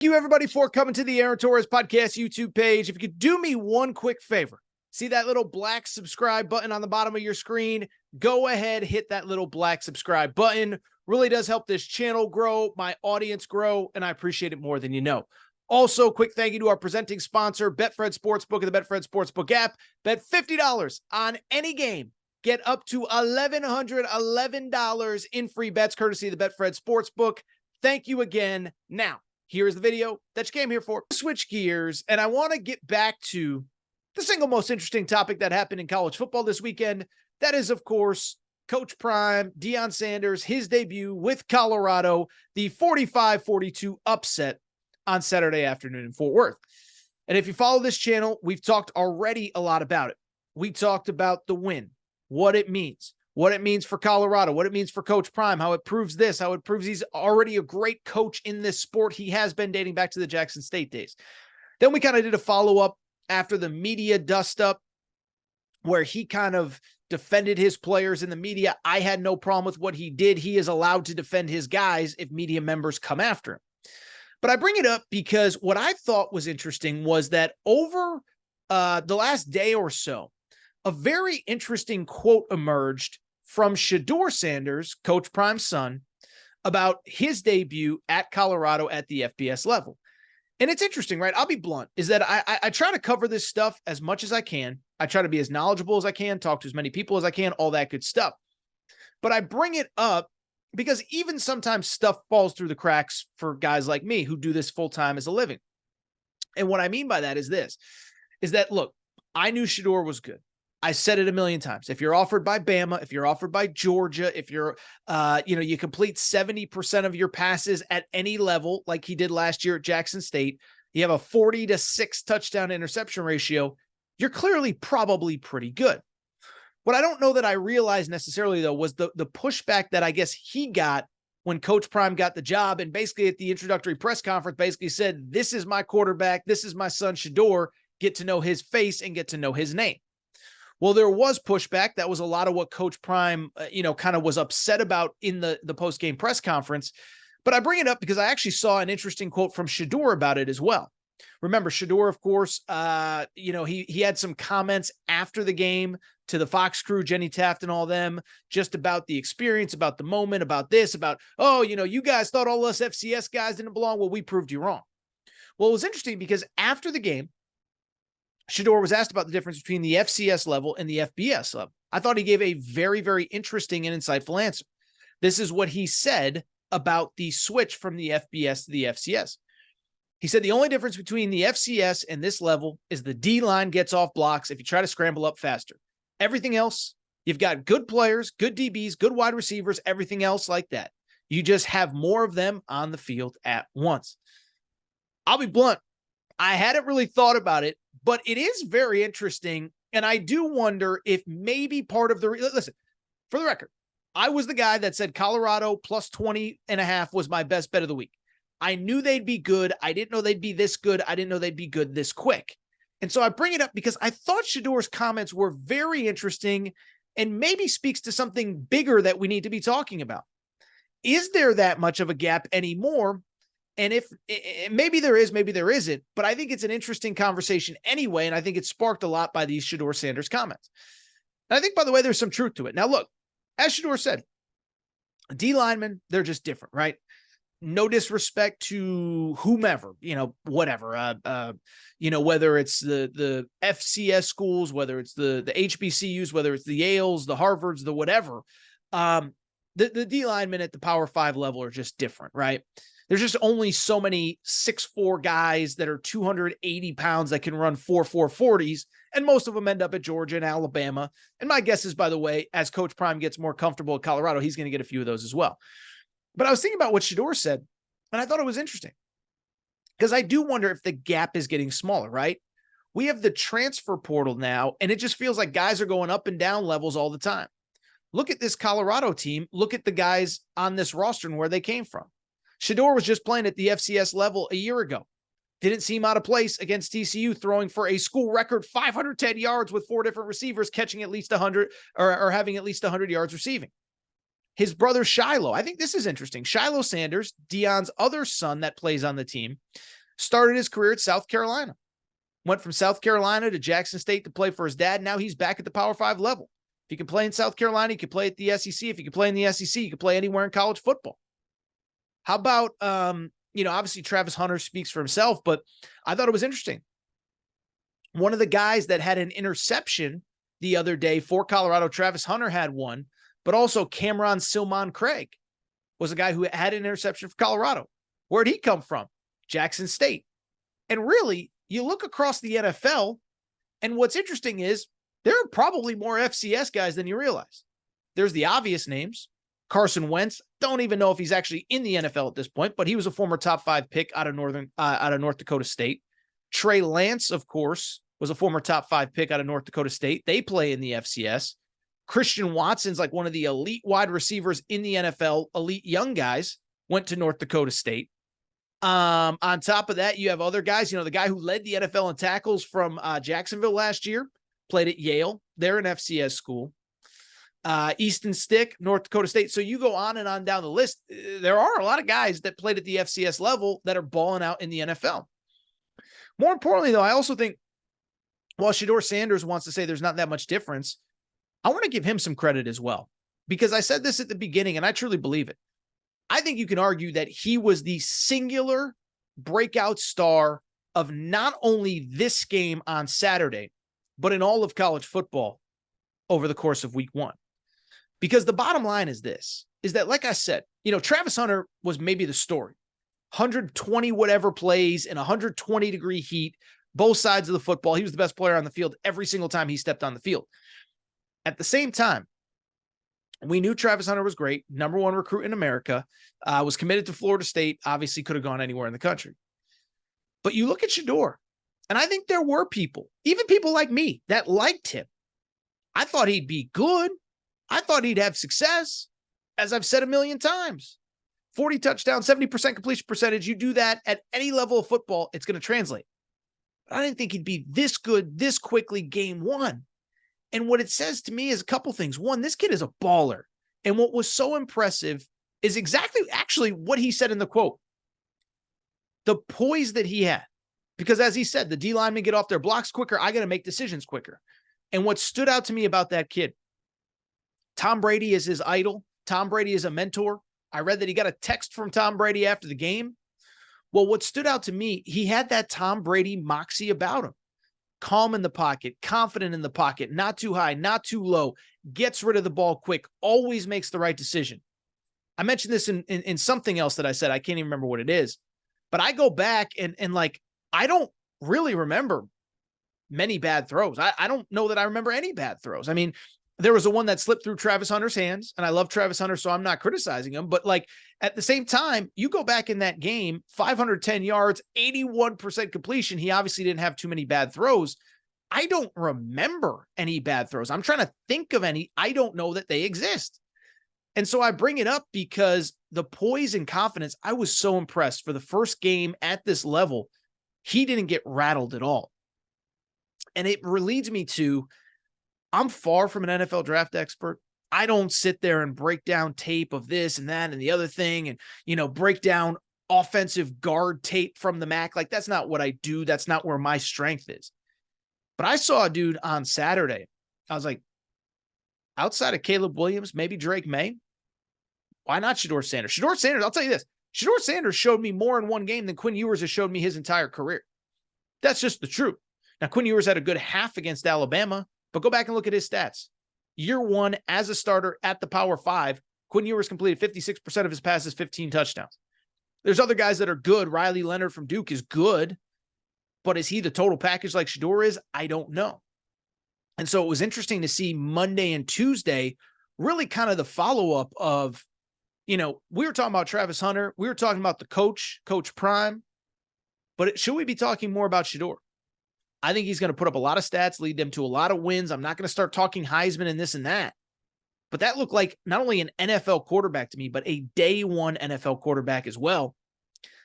Thank you, everybody, for coming to the Aaron Torres Podcast YouTube page. If you could do me one quick favor, see that little black subscribe button on the bottom of your screen? Go ahead, hit that little black subscribe button. Really does help this channel grow, my audience grow, and I appreciate it more than you know. Also, quick thank you to our presenting sponsor, Betfred Sportsbook and the Betfred Sportsbook app. Bet $50 on any game. Get up to $1,111 in free bets courtesy of the Betfred Sportsbook. Thank you again. Now, here's the video that you came here for. Switch gears, and I want to get back to the single most interesting topic that happened in college football this weekend. That is, of course, Coach Prime, Shedeur Sanders, his debut with Colorado, the 45-42 upset on Saturday afternoon in Fort Worth. And if you follow this channel, we've talked already a lot about it. We talked about the win, what it means for Colorado, what it means for Coach Prime, how it proves this, how it proves he's already a great coach in this sport. He has been dating back to the Jackson State days. Then we kind of did a follow-up after the media dust-up where he kind of defended his players in the media. I had no problem with what he did. He is allowed to defend his guys if media members come after him. But I bring it up because what I thought was interesting was that over the last day or so, a very interesting quote emerged from Shedeur Sanders, Coach Prime's son, about his debut at Colorado at the FBS level. And it's interesting, right? I'll be blunt, is that I try to cover this stuff as much as I can. I try to be as knowledgeable as I can, talk to as many people as I can, all that good stuff. But I bring it up because even sometimes stuff falls through the cracks for guys like me who do this full-time as a living. And what I mean by that is this, is that, look, I knew Shedeur was good. I said it a million times. If you're offered by Bama, if you're offered by Georgia, if you're, you complete 70% of your passes at any level, like he did last year at Jackson State, you have a 40-6 touchdown interception ratio, you're clearly probably pretty good. What I don't know that I realized necessarily, though, was the pushback that I guess he got when Coach Prime got the job. And basically at the introductory press conference, basically said, this is my quarterback. This is my son, Shedeur. Get to know his face and get to know his name. Well, there was pushback. That was a lot of what Coach Prime, kind of was upset about in the post-game press conference. But I bring it up because I actually saw an interesting quote from Shedeur about it as well. Remember, Shedeur, of course, he had some comments after the game to the Fox crew, Jenny Taft and all them, just about the experience, about the moment, about this, about, you guys thought all us FCS guys didn't belong. Well, we proved you wrong. Well, it was interesting because after the game, Shedeur was asked about the difference between the FCS level and the FBS level. I thought he gave a very, very interesting and insightful answer. This is what he said about the switch from the FBS to the FCS. He said the only difference between the FCS and this level is the D-line gets off blocks if you try to scramble up faster. Everything else, you've got good players, good DBs, good wide receivers, everything else like that. You just have more of them on the field at once. I'll be blunt. I hadn't really thought about it, but it is very interesting. And I do wonder if maybe part of the, listen, for the record, I was the guy that said Colorado plus 20.5 was my best bet of the week. I knew they'd be good. I didn't know they'd be this good. I didn't know they'd be good this quick. And so I bring it up because I thought Shedeur's comments were very interesting and maybe speaks to something bigger that we need to be talking about. Is there that much of a gap anymore? And if maybe there is, maybe there isn't, but I think it's an interesting conversation anyway. And I think it's sparked a lot by these Shedeur Sanders comments. And I think, by the way, there's some truth to it. Now, look, as Shedeur said, D linemen, they're just different, right? No disrespect to whomever, whatever, whether it's the FCS schools, whether it's the HBCUs, whether it's the Yales, the Harvards, the whatever, the D linemen at the Power 5 level are just different, right? There's just only so many 6'4" guys that are 280 pounds that can run 4.4 40s, and most of them end up at Georgia and Alabama. And my guess is, by the way, as Coach Prime gets more comfortable at Colorado, he's going to get a few of those as well. But I was thinking about what Shedeur said, and I thought it was interesting because I do wonder if the gap is getting smaller, right? We have the transfer portal now, and it just feels like guys are going up and down levels all the time. Look at this Colorado team. Look at the guys on this roster and where they came from. Shedeur was just playing at the FCS level a year ago. Didn't seem out of place against TCU, throwing for a school record 510 yards with 4 different receivers, catching at least 100 or having at least 100 yards receiving. His brother Shiloh, I think this is interesting. Shedeur Sanders, Deion's other son that plays on the team, started his career at South Carolina. Went from South Carolina to Jackson State to play for his dad. Now he's back at the Power 5 level. If you can play in South Carolina, you can play at the SEC. If you can play in the SEC, you can play anywhere in college football. How about, obviously Travis Hunter speaks for himself, but I thought it was interesting. One of the guys that had an interception the other day for Colorado, Travis Hunter had one, but also Cameron Silmon Craig was a guy who had an interception for Colorado. Where'd he come from? Jackson State. And really, you look across the NFL, and what's interesting is there are probably more FCS guys than you realize. There's the obvious names. Carson Wentz, don't even know if he's actually in the NFL at this point, but he was a former top 5 pick out of North Dakota State. Trey Lance, of course, was a former top 5 pick out of North Dakota State. They play in the FCS. Christian Watson's like one of the elite wide receivers in the NFL, elite young guys, went to North Dakota State. On top of that, you have other guys, the guy who led the NFL in tackles from Jacksonville last year, played at Yale. They're an FCS school. Easton Stick, North Dakota State. So you go on and on down the list. There are a lot of guys that played at the FCS level that are balling out in the NFL. More importantly, though, I also think while Shedeur Sanders wants to say there's not that much difference, I want to give him some credit as well, because I said this at the beginning and I truly believe it. I think you can argue that he was the singular breakout star of not only this game on Saturday, but in all of college football over the course of week 1. Because the bottom line is this, is that, like I said, Travis Hunter was maybe the story. 120 whatever plays in 120-degree heat, both sides of the football. He was the best player on the field every single time he stepped on the field. At the same time, we knew Travis Hunter was great, number 1 recruit in America, was committed to Florida State, obviously could have gone anywhere in the country. But you look at Shedeur, and I think there were people, even people like me, that liked him. I thought he'd be good. I thought he'd have success, as I've said a million times. 40 touchdowns, 70% completion percentage. You do that at any level of football, it's going to translate. But I didn't think he'd be this good this quickly game 1. And what it says to me is a couple things. One, this kid is a baller. And what was so impressive is actually what he said in the quote. The poise that he had. Because as he said, the D linemen get off their blocks quicker. I got to make decisions quicker. And what stood out to me about that kid, Tom Brady is his idol. Tom Brady is a mentor. I read that he got a text from Tom Brady after the game. Well, what stood out to me, he had that Tom Brady moxie about him. Calm in the pocket, confident in the pocket, not too high, not too low, gets rid of the ball quick, always makes the right decision. I mentioned this in something else that I said. I can't even remember what it is. But I go back and I don't really remember many bad throws. I don't know that I remember any bad throws. I mean, there was a one that slipped through Travis Hunter's hands, and I love Travis Hunter, so I'm not criticizing him. But at the same time, you go back in that game, 510 yards, 81% completion. He obviously didn't have too many bad throws. I don't remember any bad throws. I'm trying to think of any. I don't know that they exist. And so I bring it up because the poise and confidence, I was so impressed for the first game at this level. He didn't get rattled at all. And it leads me to, I'm far from an NFL draft expert. I don't sit there and break down tape of this and that and the other thing and, break down offensive guard tape from the MAC. That's not what I do. That's not where my strength is. But I saw a dude on Saturday. I was like, outside of Caleb Williams, maybe Drake May, why not Shedeur Sanders? Shedeur Sanders, I'll tell you this. Shedeur Sanders showed me more in one game than Quinn Ewers has showed me his entire career. That's just the truth. Now, Quinn Ewers had a good half against Alabama, but go back and look at his stats. Year 1 as a starter at the Power 5, Quinn Ewers completed 56% of his passes, 15 touchdowns. There's other guys that are good. Riley Leonard from Duke is good, but is he the total package like Shedeur is? I don't know. And so it was interesting to see Monday and Tuesday really kind of the follow-up of, we were talking about Travis Hunter. We were talking about the Coach Prime. But should we be talking more about Shedeur? I think he's going to put up a lot of stats, lead them to a lot of wins. I'm not going to start talking Heisman and this and that. But that looked like not only an NFL quarterback to me, but a day 1 NFL quarterback as well.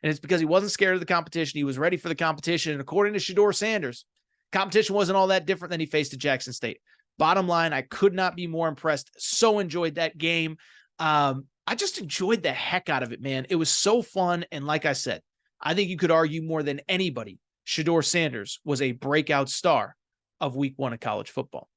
And it's because he wasn't scared of the competition. He was ready for the competition. And according to Shedeur Sanders, competition wasn't all that different than he faced at Jackson State. Bottom line, I could not be more impressed. So enjoyed that game. I just enjoyed the heck out of it, man. It was so fun. And like I said, I think you could argue more than anybody, Shedeur Sanders was a breakout star of week 1 of college football.